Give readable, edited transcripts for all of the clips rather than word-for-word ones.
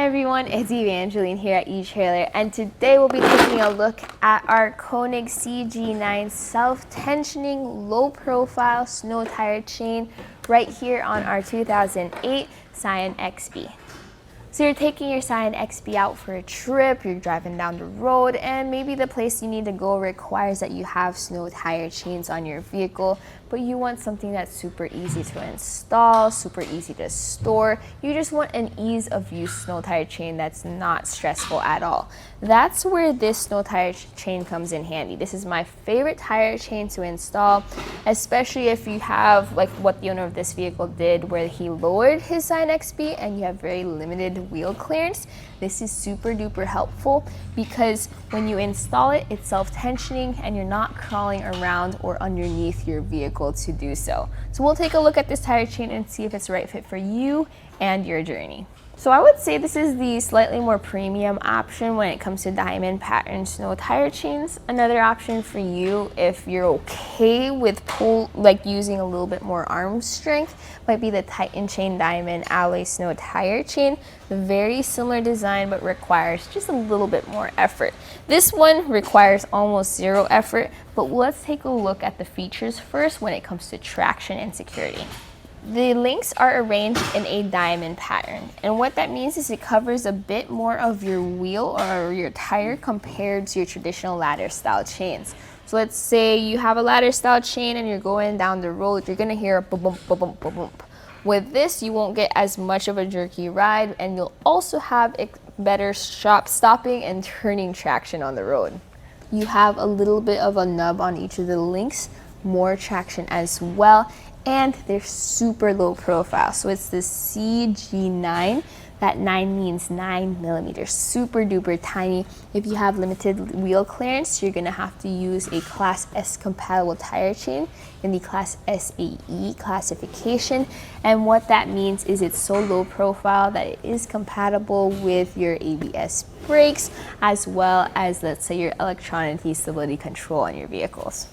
everyone, it's Evangelina here at etrailer, and today we'll be taking a look at our Konig CG9 self-tensioning low-profile snow tire chain right here on our 2008 Scion XB. So you're taking your Scion XB out for a trip, you're driving down the road, and maybe the place you need to go requires that you have snow tire chains on your vehicle, but you want something that's super easy to install, super easy to store. You just want an ease of use snow tire chain that's not stressful at all. That's where this snow tire chain comes in handy. This is my favorite tire chain to install, especially if you have like what the owner of this vehicle did where he lowered his Scion XB and you have very limited wheel clearance. This is super duper helpful because when you install it, it's self-tensioning and you're not crawling around or underneath your vehicle to do so. So we'll take a look at this tire chain and see if it's the right fit for you and your journey. So I would say this is the slightly more premium option when it comes to diamond pattern snow tire chains. Another option for you, if you're okay with using a little bit more arm strength, might be the Titan Chain Diamond Alloy Snow Tire Chain. Very similar design, but requires just a little bit more effort. This one requires almost zero effort, but let's take a look at the features first when it comes to traction and security. The links are arranged in a diamond pattern, and what that means is it covers a bit more of your wheel or your tire compared to your traditional ladder style chains. So let's say you have a ladder style chain and you're going down the road, you're gonna hear a bump, bump, bump, bump, bump, bump. With this, you won't get as much of a jerky ride, and you'll also have better stopping and turning traction on the road. You have a little bit of a nub on each of the links, more traction as well, and they're super low profile. So it's the CG9. That 9 means 9mm, super duper tiny. If you have limited wheel clearance, you're gonna have to use a Class S compatible tire chain in the Class SAE classification. And what that means is it's so low profile that it is compatible with your ABS brakes, as well as, let's say, your electronic stability control on your vehicles.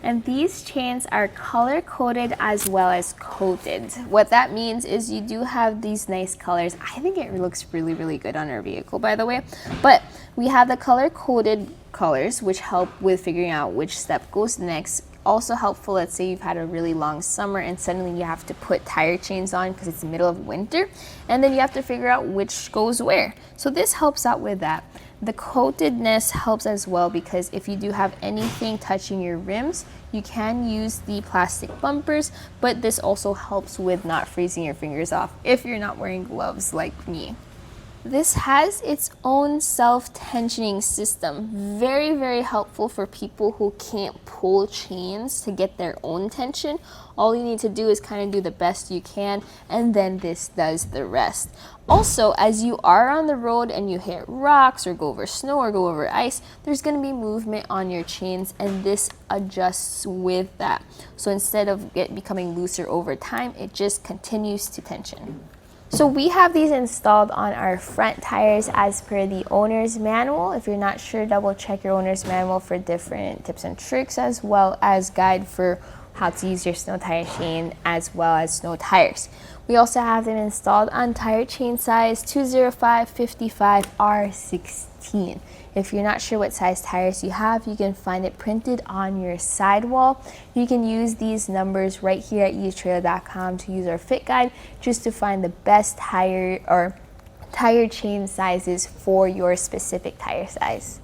And these chains are color coded as well as coated. What that means is you do have these nice colors. I think it looks really, really good on our vehicle, by the way. But we have the color coded colors, which help with figuring out which step goes next. Also helpful, let's say you've had a really long summer and suddenly you have to put tire chains on because it's the middle of winter, and then you have to figure out which goes where. So this helps out with that. The coatedness helps as well because if you do have anything touching your rims, you can use the plastic bumpers, but this also helps with not freezing your fingers off if you're not wearing gloves like me. This has its own self-tensioning system. Very, very helpful for people who can't pull chains to get their own tension. All you need to do is kind of do the best you can, and then this does the rest. Also, as you are on the road and you hit rocks or go over snow or go over ice, there's going to be movement on your chains, and this adjusts with that. So instead of it becoming looser over time, it just continues to tension. So we have these installed on our front tires as per the owner's manual. If you're not sure, double check your owner's manual for different tips and tricks, as well as guide for how to use your snow tire chain as well as snow tires. We also have them installed on tire chain size 205/55R16. If you're not sure what size tires you have, you can find it printed on your sidewall. You can use these numbers right here at etrailer.com to use our fit guide just to find the best tire chain sizes for your specific tire size.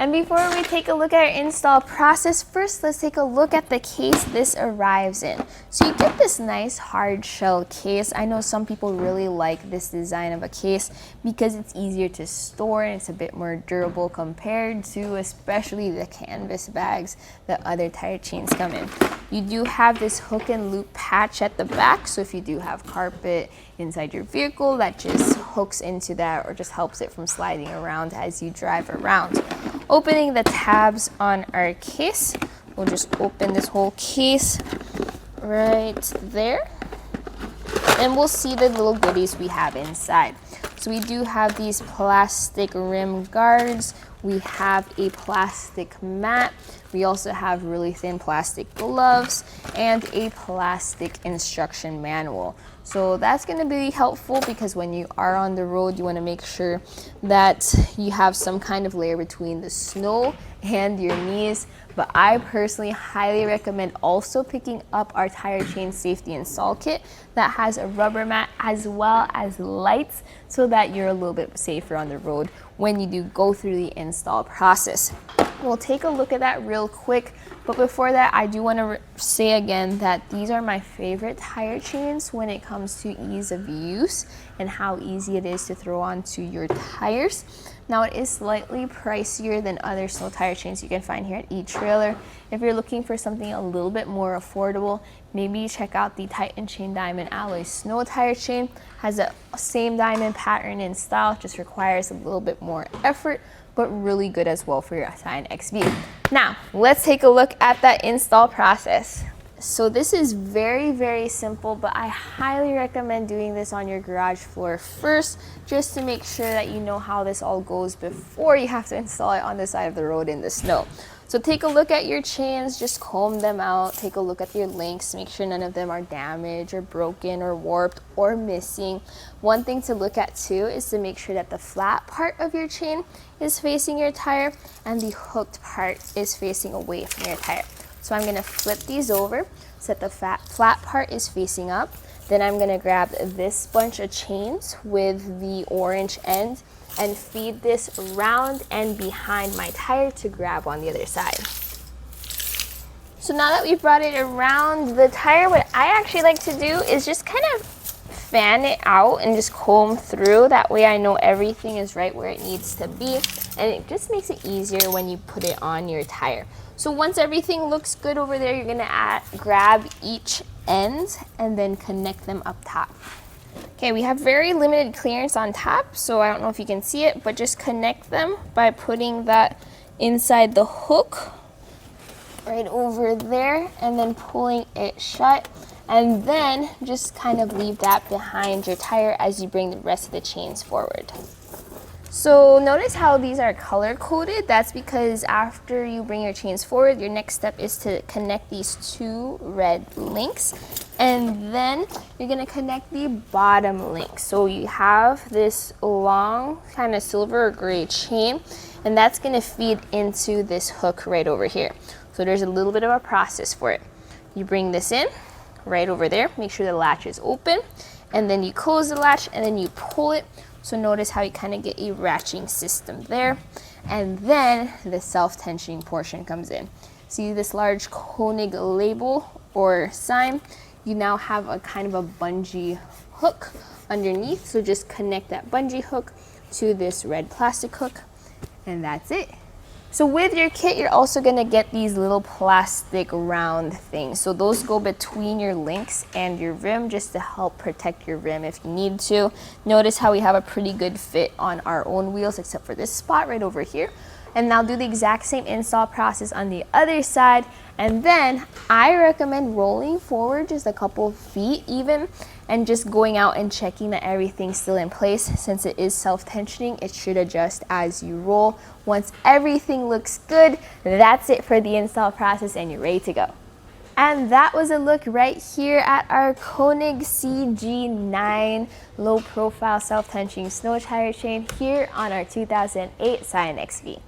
And before we take a look at our install process, first let's take a look at the case this arrives in. So you get this nice hard shell case. I know some people really like this design of a case because it's easier to store and it's a bit more durable compared to especially the canvas bags that other tire chains come in. You do have this hook and loop patch at the back, so if you do have carpet inside your vehicle, that just hooks into that or just helps it from sliding around as you drive around. Opening the tabs on our case, we'll just open this whole case right there, and we'll see the little goodies we have inside. So we do have these plastic rim guards, we have a plastic mat, we also have really thin plastic gloves, and a plastic instruction manual. So that's going to be helpful because when you are on the road, you want to make sure that you have some kind of layer between the snow and your knees. But I personally highly recommend also picking up our tire chain safety install kit that has a rubber mat as well as lights so that you're a little bit safer on the road when you do go through the install process. We'll take a look at that real quick, but before that, I do want to say again that these are my favorite tire chains when it comes to ease of use and how easy it is to throw onto your tires. Now, it is slightly pricier than other snow tire chains you can find here at eTrailer. If you're looking for something a little bit more affordable, maybe check out the Titan Chain Diamond Alloy Snow Tire Chain. Has the same diamond pattern and style, just requires a little bit more effort, but really good as well for your Scion XV. Now, let's take a look at that install process. So this is very, very simple, but I highly recommend doing this on your garage floor first, just to make sure that you know how this all goes before you have to install it on the side of the road in the snow. So take a look at your chains, just comb them out, take a look at your links, make sure none of them are damaged or broken or warped or missing. One thing to look at too is to make sure that the flat part of your chain is facing your tire and the hooked part is facing away from your tire. So I'm gonna flip these over so that the flat part is facing up. Then I'm gonna grab this bunch of chains with the orange end and feed this around and behind my tire to grab on the other side. So now that we've brought it around the tire, what I actually like to do is just kind of fan it out and just comb through. That way I know everything is right where it needs to be, and it just makes it easier when you put it on your tire. So once everything looks good over there, you're gonna grab each end and then connect them up top. Okay, we have very limited clearance on top, so I don't know if you can see it, but just connect them by putting that inside the hook right over there and then pulling it shut, and then just kind of leave that behind your tire as you bring the rest of the chains forward. So notice how these are color coded. That's because after you bring your chains forward, your next step is to connect these two red links, and then you're gonna connect the bottom link. So you have this long kind of silver or gray chain, and that's gonna feed into this hook right over here. So there's a little bit of a process for it. You bring this in right over there, make sure the latch is open, and then you close the latch and then you pull it. So notice how you kind of get a ratcheting system there. And then the self-tensioning portion comes in. See this large Konig label or sign? You now have a kind of a bungee hook underneath. So just connect that bungee hook to this red plastic hook, and that's it. So with your kit, you're also gonna get these little plastic round things. So those go between your links and your rim just to help protect your rim if you need to. Notice how we have a pretty good fit on our own wheels, except for this spot right over here. And now do the exact same install process on the other side. And then I recommend rolling forward just a couple feet even, and just going out and checking that everything's still in place. Since it is self-tensioning, it should adjust as you roll. Once everything looks good, that's it for the install process and you're ready to go. And that was a look right here at our Konig CG9 low profile self-tensioning snow tire chain here on our 2008 Scion XV.